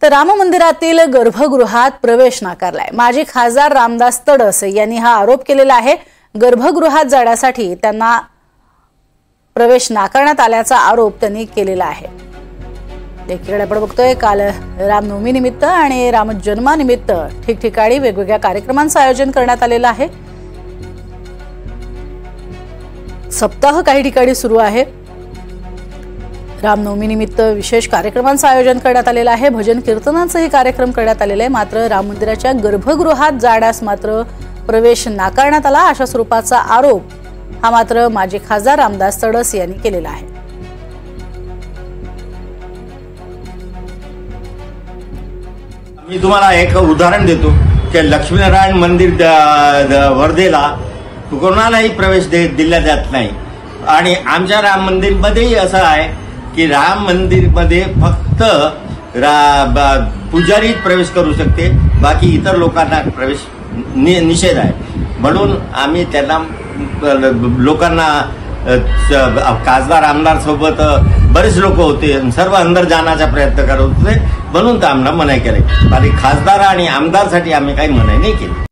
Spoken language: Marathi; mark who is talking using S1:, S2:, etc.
S1: तर राम मंदिरातील गर्भगृहात प्रवेश नाकारलाय। माजी खासदार रामदास तडस यांनी हा आरोप केलेला आहे। गर्भगृहात जाण्यासाठी त्यांना प्रवेश नाकारण्यात आल्याचा आरोप त्यांनी केलेला आहे। एकीकडे आपण बघतोय काल रामनवमी निमित्त आणि राम जन्मानिमित्त ठिकठिकाणी वेगवेगळ्या कार्यक्रमांचं आयोजन करण्यात आलेलं आहे। सप्ताह काही ठिकाणी सुरू आहे। रामनवमी निमित्त विशेष कार्यक्रमांचं आयोजन करण्यात आलेलं आहे। भजन कीर्तनांचाही कार्यक्रम करण्यात आलेला आहे। मात्र राम मंदिराच्या गर्भगृहात जाण्यास मात्र प्रवेश नाकारण्यात आला अशा स्वरूपाचा आरोप हा मात्र माजी खासदार रामदास तडस यांनी केलेला आहे।
S2: मी तुम्हाला एक उदाहरण देतो की लक्ष्मीनारायण मंदिर वर्धेला कोणालाही प्रवेश दिला जात नाही आणि आमच्या राम मंदिर मध्येही असं आहे की राम मंदिर मध्ये फक्त पुजारी प्रवेश करू शकते, बाकी इतर लोकांना प्रवेश निषेध आहे। म्हणून आम्ही त्यांना लोकांना खासदार आमदार सोबत बरेच लोक होते, सर्व अंदर जाण्याचा प्रयत्न करत होते, म्हणून तर आम्हाला मनाई केली। आणि खासदार आणि आमदारसाठी आम्ही काही मनाई नाही केली।